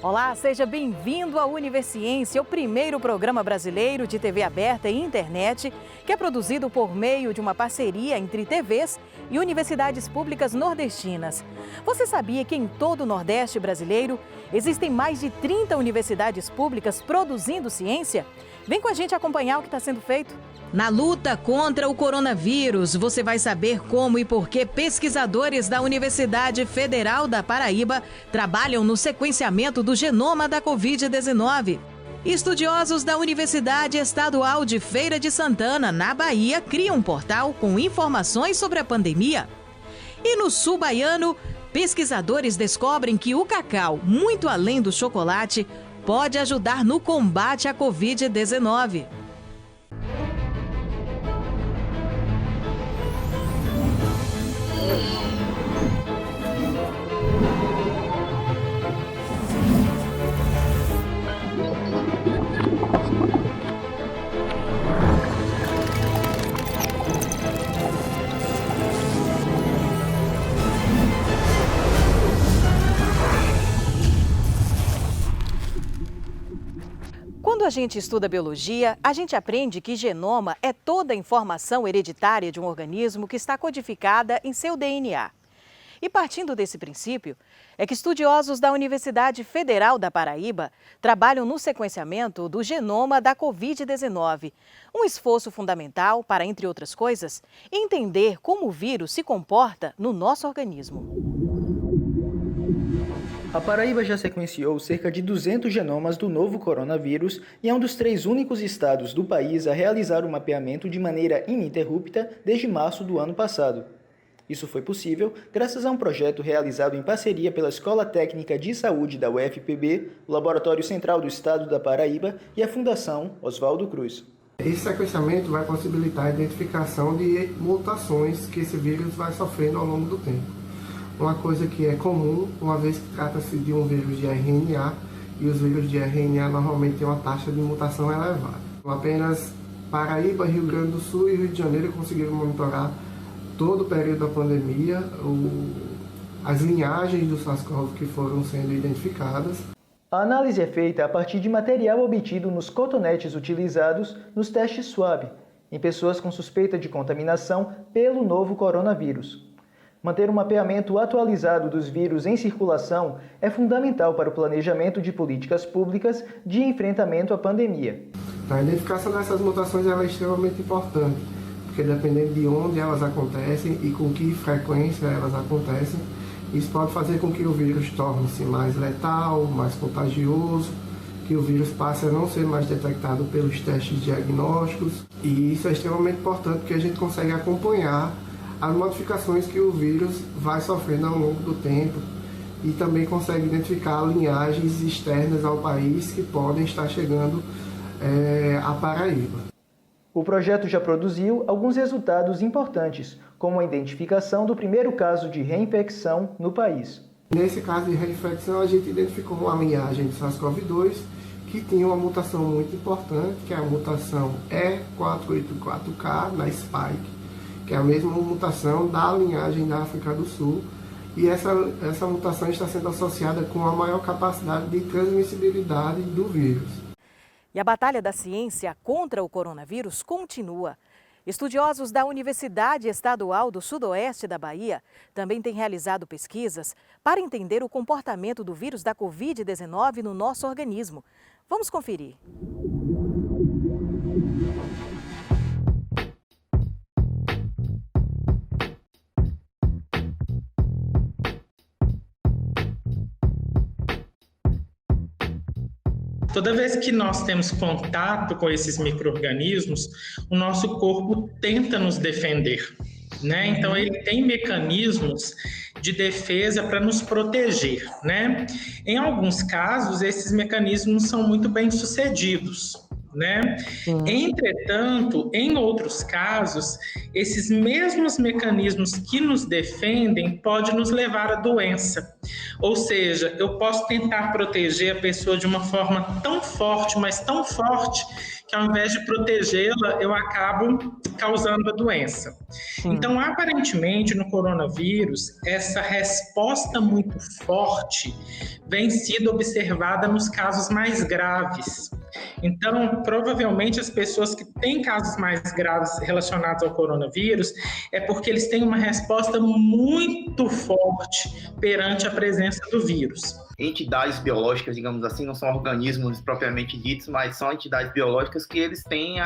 Olá, seja bem-vindo ao Universiência, o primeiro programa brasileiro de TV aberta e internet, que é produzido por meio de uma parceria entre TVs e universidades públicas nordestinas. Você sabia que em todo o Nordeste brasileiro existem mais de 30 universidades públicas produzindo ciência? Vem com a gente acompanhar o que está sendo feito. Na luta contra o coronavírus, você vai saber como e por que pesquisadores da Universidade Federal da Paraíba trabalham no sequenciamento do genoma da Covid-19. Estudiosos da Universidade Estadual de Feira de Santana, na Bahia, criam um portal com informações sobre a pandemia. E no sul baiano, pesquisadores descobrem que o cacau, muito além do chocolate, pode ajudar no combate à Covid-19. Quando a gente estuda biologia, a gente aprende que genoma é toda a informação hereditária de um organismo que está codificada em seu DNA. E partindo desse princípio, é que estudiosos da Universidade Federal da Paraíba trabalham no sequenciamento do genoma da Covid-19. Um esforço fundamental para, entre outras coisas, entender como o vírus se comporta no nosso organismo. A Paraíba já sequenciou cerca de 200 genomas do novo coronavírus e é um dos 3 únicos estados do país a realizar o mapeamento de maneira ininterrupta desde março do ano passado. Isso foi possível graças a um projeto realizado em parceria pela Escola Técnica de Saúde da UFPB, o Laboratório Central do Estado da Paraíba e a Fundação Oswaldo Cruz. Esse sequenciamento vai possibilitar a identificação de mutações que esse vírus vai sofrendo ao longo do tempo. Uma coisa que é comum, uma vez que trata-se de um vírus de RNA, e os vírus de RNA normalmente têm uma taxa de mutação elevada. Apenas Paraíba, Rio Grande do Sul e Rio de Janeiro conseguiram monitorar todo o período da pandemia, as linhagens do SARS-CoV que foram sendo identificadas. A análise é feita a partir de material obtido nos cotonetes utilizados nos testes SWAB, em pessoas com suspeita de contaminação pelo novo coronavírus. Manter um mapeamento atualizado dos vírus em circulação é fundamental para o planejamento de políticas públicas de enfrentamento à pandemia. A identificação dessas mutações é extremamente importante, porque dependendo de onde elas acontecem e com que frequência elas acontecem, isso pode fazer com que o vírus torne-se mais letal, mais contagioso, que o vírus passe a não ser mais detectado pelos testes diagnósticos. E isso é extremamente importante porque a gente consegue acompanhar as modificações que o vírus vai sofrendo ao longo do tempo e também consegue identificar linhagens externas ao país que podem estar chegando à Paraíba. O projeto já produziu alguns resultados importantes, como a identificação do primeiro caso de reinfecção no país. Nesse caso de reinfecção, a gente identificou uma linhagem de SARS-CoV-2 que tinha uma mutação muito importante, que é a mutação E484K na Spike, que é a mesma mutação da linhagem da África do Sul, e essa mutação está sendo associada com a maior capacidade de transmissibilidade do vírus. E a batalha da ciência contra o coronavírus continua. Estudiosos da Universidade Estadual do Sudoeste da Bahia também têm realizado pesquisas para entender o comportamento do vírus da Covid-19 no nosso organismo. Vamos conferir. Toda vez que nós temos contato com esses micro-organismos, o nosso corpo tenta nos defender, né? Então, ele tem mecanismos de defesa para nos proteger, né? Em alguns casos, esses mecanismos são muito bem sucedidos, né? Entretanto, em outros casos, esses mesmos mecanismos que nos defendem podem nos levar à doença. Ou seja, eu posso tentar proteger a pessoa de uma forma tão forte, mas tão forte, que ao invés de protegê-la, eu acabo causando a doença. Então, aparentemente, no coronavírus, essa resposta muito forte vem sido observada nos casos mais graves. Então, provavelmente, as pessoas que têm casos mais graves relacionados ao coronavírus é porque eles têm uma resposta muito forte perante a presença do vírus. Entidades biológicas, digamos assim, não são organismos propriamente ditos, mas são entidades biológicas que eles têm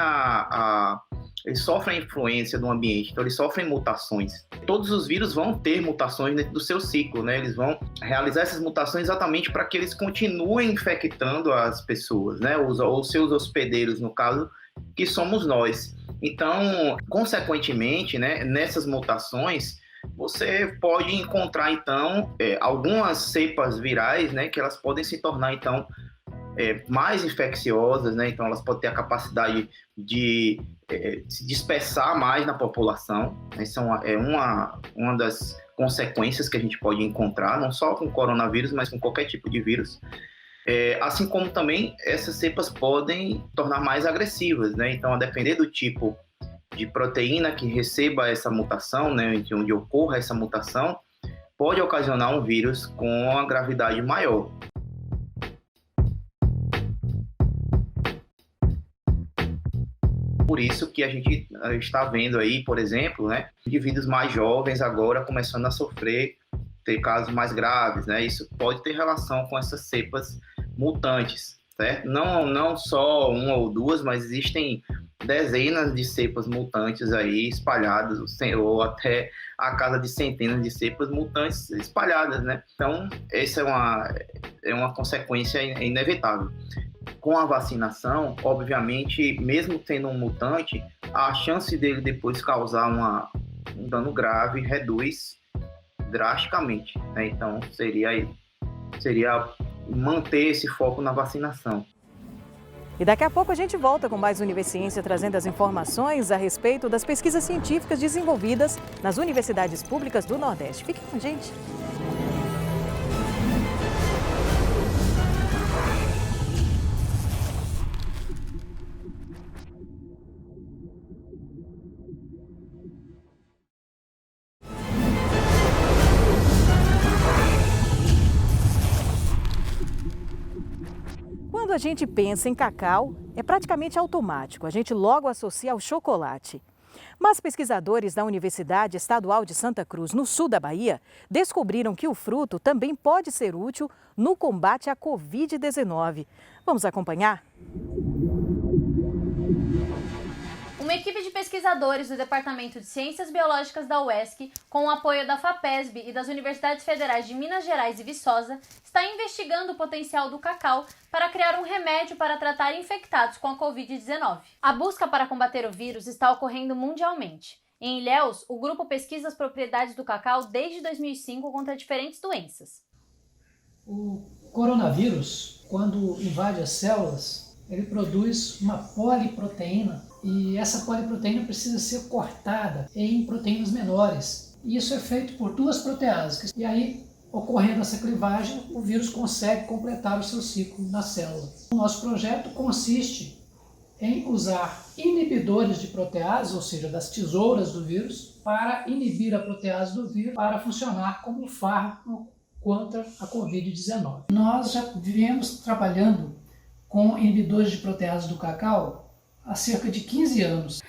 eles sofrem a influência do ambiente, então eles sofrem mutações. Todos os vírus vão ter mutações dentro do seu ciclo, né? Eles vão realizar essas mutações exatamente para que eles continuem infectando as pessoas, né? Os seus hospedeiros, no caso, que somos nós. Então, consequentemente, né, nessas mutações, você pode encontrar, então, algumas cepas virais, né, que elas podem se tornar, então, mais infecciosas, né? Então elas podem ter a capacidade de se dispersar mais na população. Essa é uma das consequências que a gente pode encontrar, não só com o coronavírus, mas com qualquer tipo de vírus. Assim como também essas cepas podem tornar mais agressivas, né? Então, a depender do tipo de proteína que receba essa mutação, né, onde ocorra essa mutação, pode ocasionar um vírus com uma gravidade maior. Por isso que a gente está vendo aí, por exemplo, né, indivíduos mais jovens agora começando a ter casos mais graves, né? Isso pode ter relação com essas cepas mutantes, certo? Não só uma ou duas, mas existem dezenas de cepas mutantes aí espalhadas, ou até a casa de centenas de cepas mutantes espalhadas, né? Então, essa é uma consequência inevitável. Com a vacinação, obviamente, mesmo tendo um mutante, a chance dele depois causar um dano grave reduz drasticamente, né? Então, seria manter esse foco na vacinação. E daqui a pouco a gente volta com mais Univerciência, trazendo as informações a respeito das pesquisas científicas desenvolvidas nas universidades públicas do Nordeste. Fique com a gente. Quando a gente pensa em cacau, é praticamente automático, a gente logo associa ao chocolate. Mas pesquisadores da Universidade Estadual de Santa Cruz, no sul da Bahia, descobriram que o fruto também pode ser útil no combate à Covid-19. Vamos acompanhar? Uma equipe de pesquisadores do Departamento de Ciências Biológicas da UESC, com o apoio da FAPESB e das Universidades Federais de Minas Gerais e Viçosa, está investigando o potencial do cacau para criar um remédio para tratar infectados com a Covid-19. A busca para combater o vírus está ocorrendo mundialmente. Em Ilhéus, o grupo pesquisa as propriedades do cacau desde 2005 contra diferentes doenças. O coronavírus, quando invade as células, ele produz uma poliproteína e essa poliproteína precisa ser cortada em proteínas menores. E isso é feito por duas proteases. E aí, ocorrendo essa clivagem, o vírus consegue completar o seu ciclo na célula. O nosso projeto consiste em usar inibidores de protease, ou seja, das tesouras do vírus, para inibir a protease do vírus, para funcionar como fármaco contra a Covid-19. Nós já viemos trabalhando com inibidores de protease do cacau há cerca de 15 anos.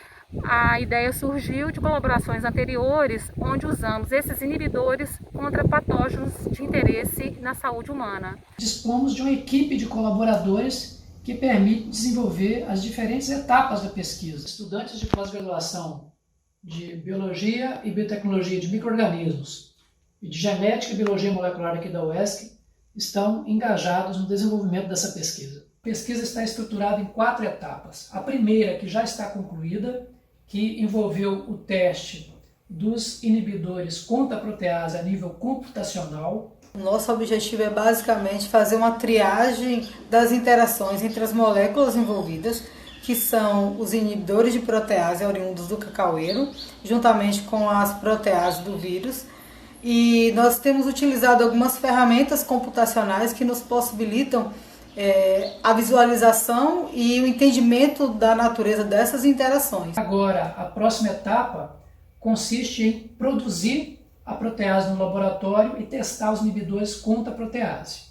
A ideia surgiu de colaborações anteriores, onde usamos esses inibidores contra patógenos de interesse na saúde humana. Dispomos de uma equipe de colaboradores que permite desenvolver as diferentes etapas da pesquisa. Estudantes de pós-graduação de Biologia e Biotecnologia de Micro-organismos e de Genética e Biologia Molecular aqui da UESC estão engajados no desenvolvimento dessa pesquisa. A pesquisa está estruturada em 4 etapas. A primeira, que já está concluída, que envolveu o teste dos inibidores contra a protease a nível computacional. O nosso objetivo é basicamente fazer uma triagem das interações entre as moléculas envolvidas que são os inibidores de protease oriundos do cacaueiro, juntamente com as proteases do vírus. E nós temos utilizado algumas ferramentas computacionais que nos possibilitam a visualização e o entendimento da natureza dessas interações. Agora, a próxima etapa consiste em produzir a protease no laboratório e testar os inibidores contra a protease.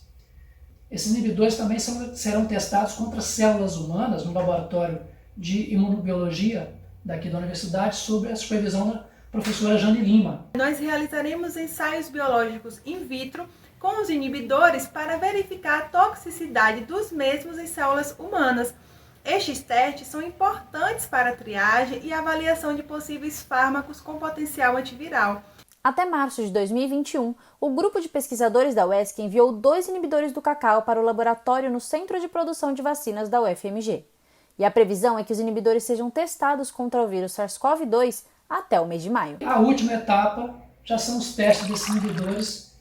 Esses inibidores também serão testados contra células humanas no laboratório de imunobiologia daqui da universidade, sob a supervisão da professora Jane Lima. Nós realizaremos ensaios biológicos in vitro com os inibidores para verificar a toxicidade dos mesmos em células humanas. Estes testes são importantes para a triagem e avaliação de possíveis fármacos com potencial antiviral. Até março de 2021, o grupo de pesquisadores da UESC enviou 2 inibidores do cacau para o laboratório no Centro de Produção de Vacinas da UFMG. E a previsão é que os inibidores sejam testados contra o vírus SARS-CoV-2 até o mês de maio. A última etapa já são os testes desses inibidores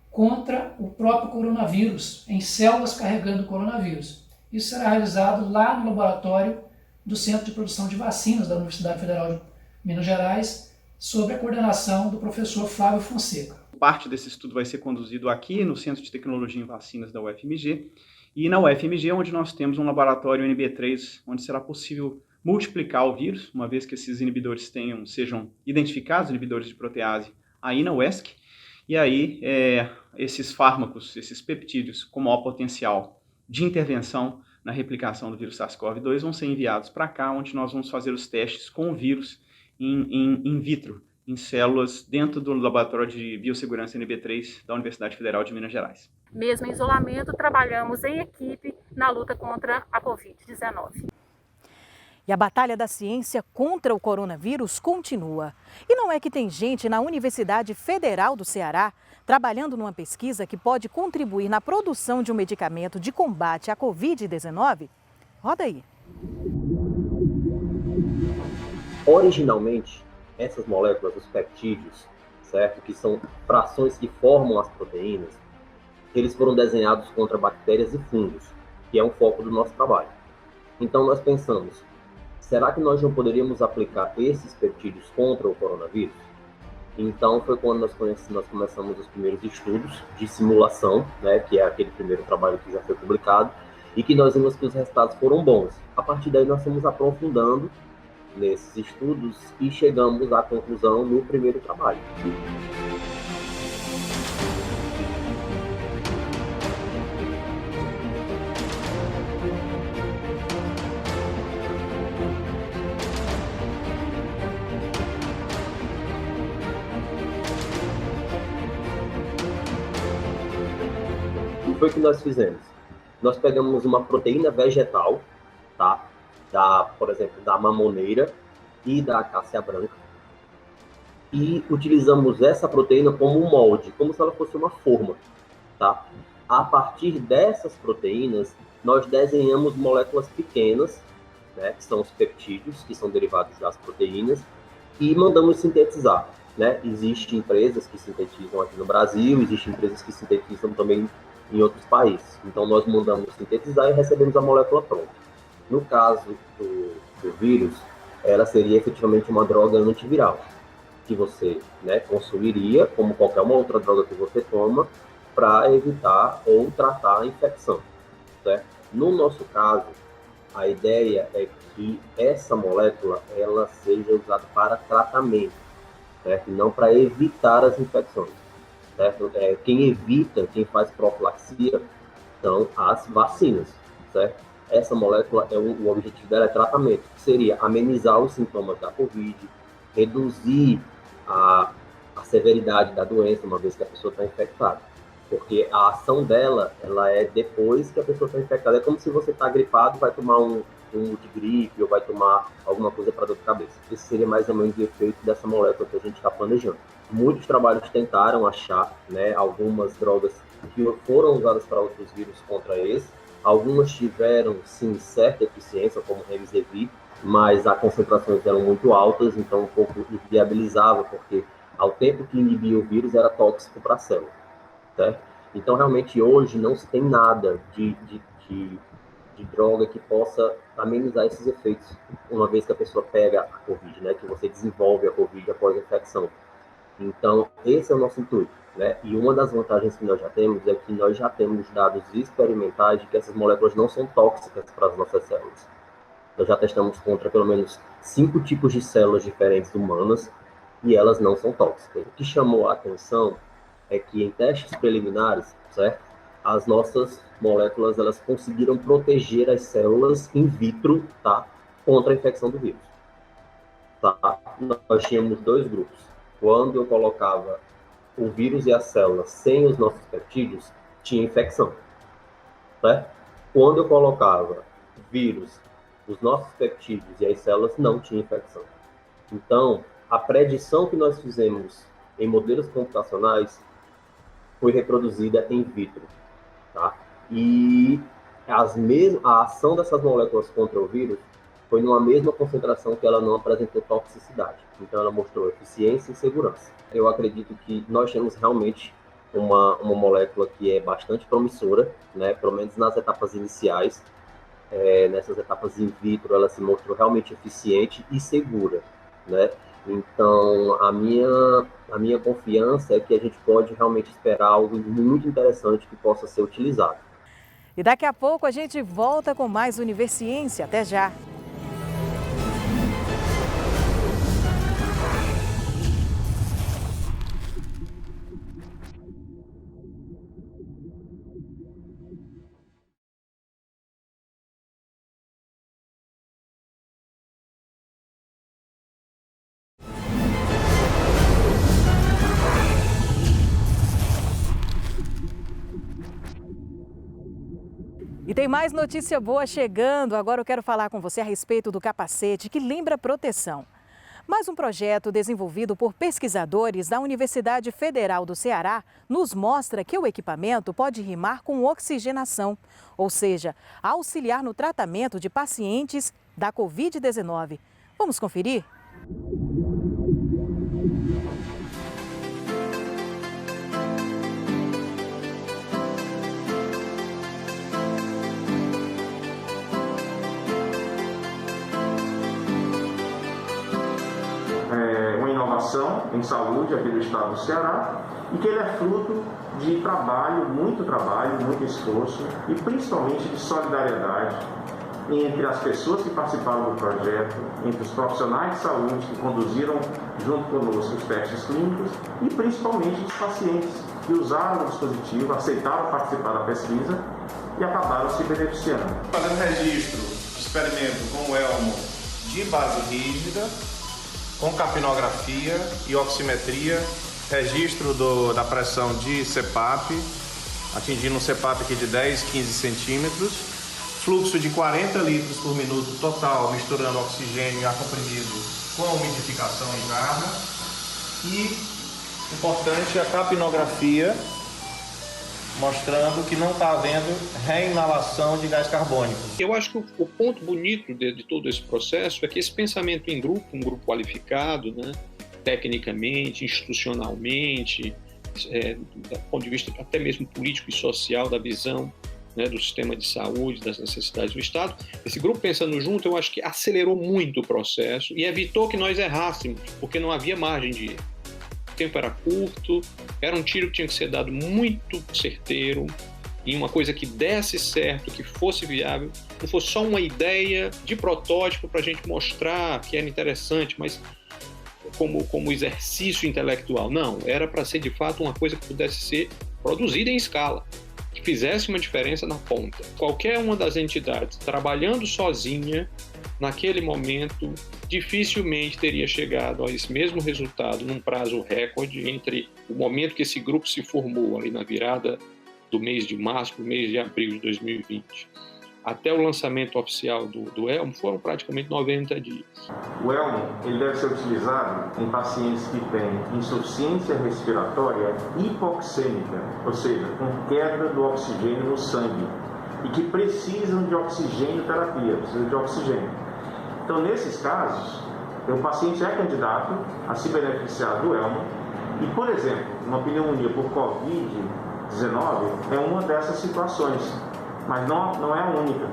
contra o próprio coronavírus, em células carregando o coronavírus. Isso será realizado lá no laboratório do Centro de Produção de Vacinas da Universidade Federal de Minas Gerais, sob a coordenação do professor Flávio Fonseca. Parte desse estudo vai ser conduzido aqui no Centro de Tecnologia em Vacinas da UFMG, e na UFMG, onde nós temos um laboratório NB3, onde será possível multiplicar o vírus, uma vez que esses inibidores sejam identificados, inibidores de protease, aí na UESC, e aí esses fármacos, esses peptídeos com maior potencial de intervenção na replicação do vírus SARS-CoV-2 vão ser enviados para cá, onde nós vamos fazer os testes com o vírus in vitro, em células dentro do Laboratório de Biossegurança NB3 da Universidade Federal de Minas Gerais. Mesmo em isolamento, trabalhamos em equipe na luta contra a Covid-19. E a batalha da ciência contra o coronavírus continua. E não é que tem gente na Universidade Federal do Ceará trabalhando numa pesquisa que pode contribuir na produção de um medicamento de combate à Covid-19? Roda aí. Originalmente, essas moléculas, os peptídeos, certo? Que são frações que formam as proteínas, eles foram desenhados contra bactérias e fungos, que é um foco do nosso trabalho. Então nós pensamos, será que nós não poderíamos aplicar esses peptídeos contra o coronavírus? Então foi quando nós começamos os primeiros estudos de simulação, né, que é aquele primeiro trabalho que já foi publicado, e que nós vimos que os resultados foram bons. A partir daí nós fomos aprofundando nesses estudos e chegamos à conclusão no primeiro trabalho. O que foi que nós fizemos? Nós pegamos uma proteína vegetal, tá? Por exemplo, da mamoneira e da acácia branca, e utilizamos essa proteína como um molde, como se ela fosse uma forma, tá? A partir dessas proteínas, nós desenhamos moléculas pequenas, né, que são os peptídeos, que são derivados das proteínas, e mandamos sintetizar, né? Existem empresas que sintetizam aqui no Brasil, existem empresas que sintetizam também em outros países. Então, nós mandamos sintetizar e recebemos a molécula pronta. No caso do vírus, ela seria efetivamente uma droga antiviral, que você, né, consumiria, como qualquer uma outra droga que você toma, para evitar ou tratar a infecção, certo? No nosso caso, a ideia é que essa molécula ela seja usada para tratamento, certo? Não para evitar as infecções, certo? Quem faz profilaxia são as vacinas, certo? Essa molécula, o objetivo dela é tratamento, que seria amenizar os sintomas da Covid, reduzir a severidade da doença, uma vez que a pessoa está infectada. Porque a ação dela, ela é depois que a pessoa está infectada. É como se você está gripado, vai tomar um multigripe ou vai tomar alguma coisa para dor de cabeça. Esse seria mais ou menos o efeito dessa molécula que a gente está planejando. Muitos trabalhos tentaram achar, né, algumas drogas que foram usadas para outros vírus contra esse. Algumas tiveram, sim, certa eficiência, como o Remdesivir, mas as concentrações eram muito altas, então um pouco inviabilizava, porque ao tempo que inibia o vírus era tóxico para a célula, certo? Então, realmente, hoje não se tem nada de de droga que possa amenizar esses efeitos, uma vez que a pessoa pega a Covid, né? Que você desenvolve a Covid após a infecção. Então, esse é o nosso intuito, né? E uma das vantagens que nós já temos é que nós já temos dados experimentais de que essas moléculas não são tóxicas para as nossas células. Nós já testamos contra pelo menos 5 tipos de células diferentes humanas e elas não são tóxicas. O que chamou a atenção é que em testes preliminares, certo? As nossas moléculas, elas conseguiram proteger as células in vitro, tá? Contra a infecção do vírus. Tá? Nós tínhamos 2 grupos. Quando eu colocava o vírus e as células sem os nossos peptídeos, tinha infecção. Certo? Quando eu colocava o vírus, os nossos peptídeos e as células, não tinha infecção. Então, a predição que nós fizemos em modelos computacionais foi reproduzida in vitro. Tá? E a ação dessas moléculas contra o vírus foi numa mesma concentração que ela não apresentou toxicidade. Então, ela mostrou eficiência e segurança. Eu acredito que nós temos realmente uma molécula que é bastante promissora, né? Pelo menos nas etapas iniciais. Nessas etapas in vitro, ela se mostrou realmente eficiente e segura, né? Então, a minha confiança é que a gente pode realmente esperar algo muito interessante que possa ser utilizado. E daqui a pouco a gente volta com mais Universiência. Até já! E tem mais notícia boa chegando. Agora eu quero falar com você a respeito do capacete que lembra proteção. Mais um projeto desenvolvido por pesquisadores da Universidade Federal do Ceará nos mostra que o equipamento pode rimar com oxigenação, ou seja, auxiliar no tratamento de pacientes da Covid-19. Vamos conferir? Em saúde aqui do estado do Ceará e que ele é fruto de trabalho, muito esforço e principalmente de solidariedade entre as pessoas que participaram do projeto, entre os profissionais de saúde que conduziram junto conosco os testes clínicos e principalmente os pacientes que usaram o dispositivo, aceitaram participar da pesquisa e acabaram se beneficiando. Fazendo registro de experimento com o elmo de base rígida, com capnografia e oximetria, registro da pressão de CPAP, atingindo um CPAP aqui de 10, 15 centímetros, fluxo de 40 litros por minuto total, misturando oxigênio e ar comprimido com umidificação em jarra. E, importante, a capnografia, mostrando que não está havendo reinalação de gás carbônico. Eu acho que o ponto bonito de todo esse processo é que esse pensamento em grupo, um grupo qualificado, né, tecnicamente, institucionalmente, do ponto de vista até mesmo político e social, da visão, né, do sistema de saúde, das necessidades do Estado, esse grupo pensando junto, eu acho que acelerou muito o processo e evitou que nós errássemos, porque não havia margem de erro. O tempo era curto, era um tiro que tinha que ser dado muito certeiro, em uma coisa que desse certo, que fosse viável, não fosse só uma ideia de protótipo para a gente mostrar que era interessante, mas como exercício intelectual. Não, era para ser de fato uma coisa que pudesse ser produzida em escala, que fizesse uma diferença na ponta. Qualquer uma das entidades trabalhando sozinha, naquele momento, dificilmente teria chegado a esse mesmo resultado num prazo recorde entre o momento que esse grupo se formou, ali na virada do mês de março para o mês de abril de 2020. Até o lançamento oficial do elmo foram praticamente 90 dias. O elmo ele deve ser utilizado em pacientes que têm insuficiência respiratória hipoxêmica, ou seja, com queda do oxigênio no sangue, e que precisam de oxigênio terapia, precisam de oxigênio. Então, nesses casos, o paciente é candidato a se beneficiar do elmo e, por exemplo, uma pneumonia por Covid-19 é uma dessas situações, mas não é a única.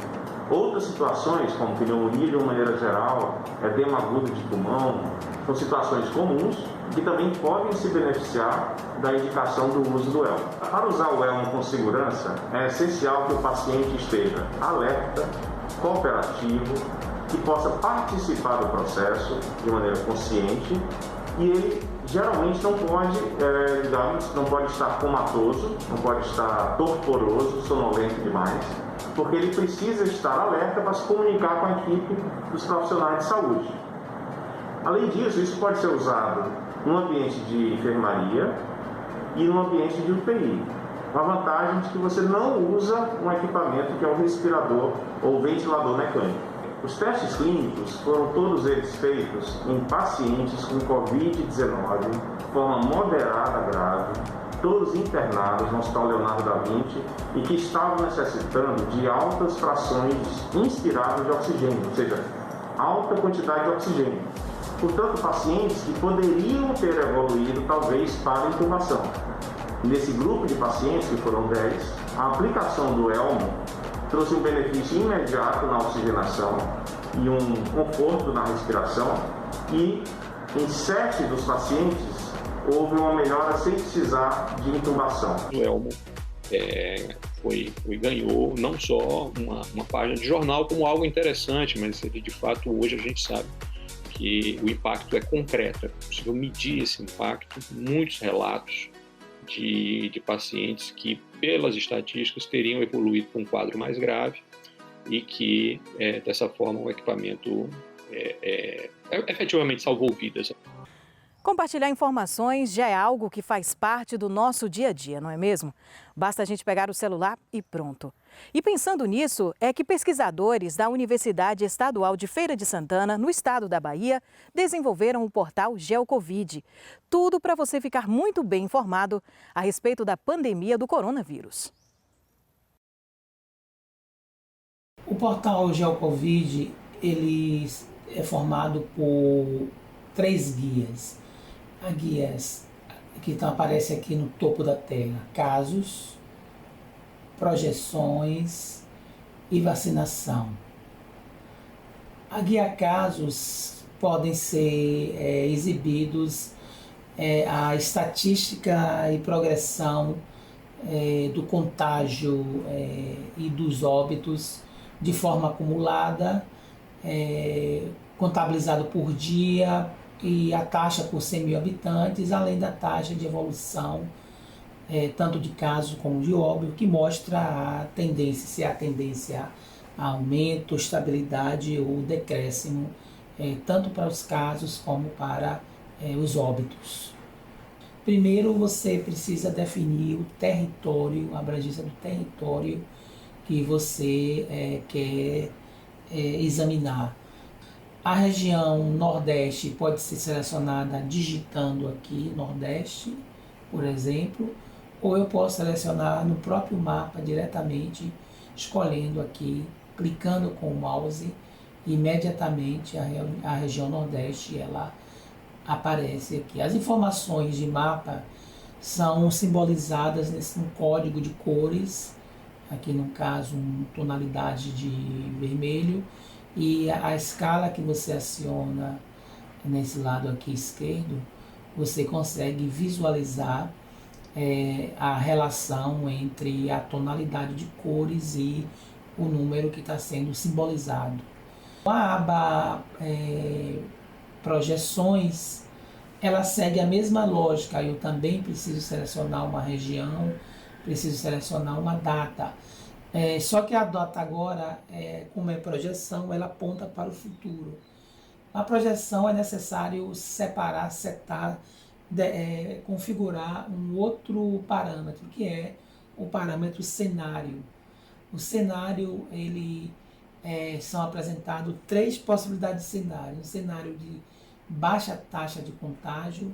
Outras situações, como pneumonia de uma maneira geral, edema agudo de pulmão, são situações comuns que também podem se beneficiar da indicação do uso do elmo. Para usar o elmo com segurança, é essencial que o paciente esteja alerta, cooperativo, que possa participar do processo de maneira consciente e ele geralmente não pode estar comatoso, não pode estar torporoso, sonolento demais, porque ele precisa estar alerta para se comunicar com a equipe dos profissionais de saúde. Além disso, isso pode ser usado no ambiente de enfermaria e no ambiente de UTI. A vantagem de que você não usa um equipamento que é um respirador ou ventilador mecânico. Os testes clínicos foram todos eles feitos em pacientes com Covid-19, de forma moderada a grave, todos internados no Hospital Leonardo da Vinci e que estavam necessitando de altas frações inspiradas de oxigênio, ou seja, alta quantidade de oxigênio. Portanto, pacientes que poderiam ter evoluído talvez para a intubação. Nesse grupo de pacientes, que foram 10, a aplicação do elmo trouxe um benefício imediato na oxigenação e um conforto na respiração e em 7 dos pacientes houve uma melhora sem precisar de intubação. O elmo ganhou não só uma página de jornal como algo interessante, mas ele, de fato, hoje a gente sabe que o impacto é concreto, é possível medir esse impacto. Muitos relatos de pacientes que, pelas estatísticas, teriam evoluído para um quadro mais grave e que, dessa forma, o equipamento efetivamente salvou vidas. Compartilhar informações já é algo que faz parte do nosso dia a dia, não é mesmo? Basta a gente pegar o celular e pronto. E pensando nisso, é que pesquisadores da Universidade Estadual de Feira de Santana, no estado da Bahia, desenvolveram o portal GeoCovid. Tudo para você ficar muito bem informado a respeito da pandemia do coronavírus. O portal GeoCovid, ele é formado por 3 guias. A guia que aparece aqui no topo da tela: casos, projeções e vacinação. A guia casos podem ser exibidos a estatística e progressão do contágio e dos óbitos de forma acumulada, contabilizado por dia, e a taxa por 100 mil habitantes, além da taxa de evolução, tanto de casos como de óbito, que mostra a tendência, se há tendência a aumento, estabilidade ou decréscimo, tanto para os casos como para os óbitos. Primeiro, você precisa definir o território, a abrangência do território que você quer examinar. A região Nordeste pode ser selecionada digitando aqui Nordeste, por exemplo, ou eu posso selecionar no próprio mapa diretamente, escolhendo aqui, clicando com o mouse, imediatamente a região Nordeste ela aparece aqui. As informações de mapa são simbolizadas num código de cores, aqui no caso tonalidade de vermelho, e a escala que você aciona nesse lado aqui esquerdo, você consegue visualizar a relação entre a tonalidade de cores e o número que está sendo simbolizado. A aba projeções, ela segue a mesma lógica. Eu também preciso selecionar uma região, preciso selecionar uma data. Só que a data agora, como é projeção, ela aponta para o futuro. Na projeção é necessário separar, setar, configurar um outro parâmetro, que é o parâmetro cenário. O cenário, são apresentados 3 possibilidades de cenário. Um cenário de baixa taxa de contágio,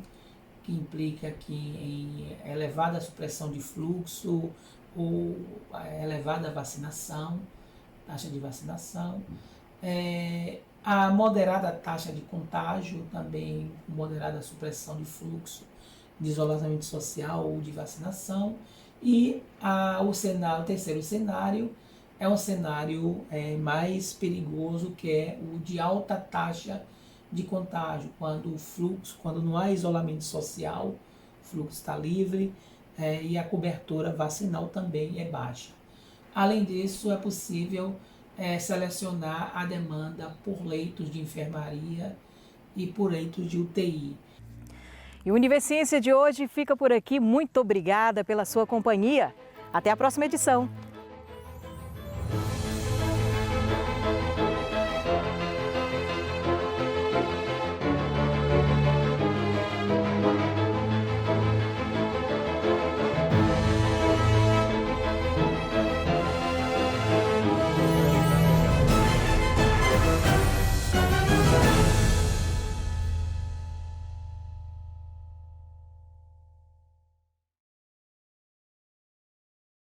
que implica que em elevada supressão de fluxo ou elevada vacinação, taxa de vacinação. A moderada taxa de contágio, também moderada supressão de fluxo de isolamento social ou de vacinação. E o terceiro cenário é um cenário mais perigoso, que é o de alta taxa de contágio, quando não há isolamento social, o fluxo está livre e a cobertura vacinal também é baixa. Além disso, é possível selecionar a demanda por leitos de enfermaria e por leitos de UTI. E o Univerciência de hoje fica por aqui. Muito obrigada pela sua companhia. Até a próxima edição.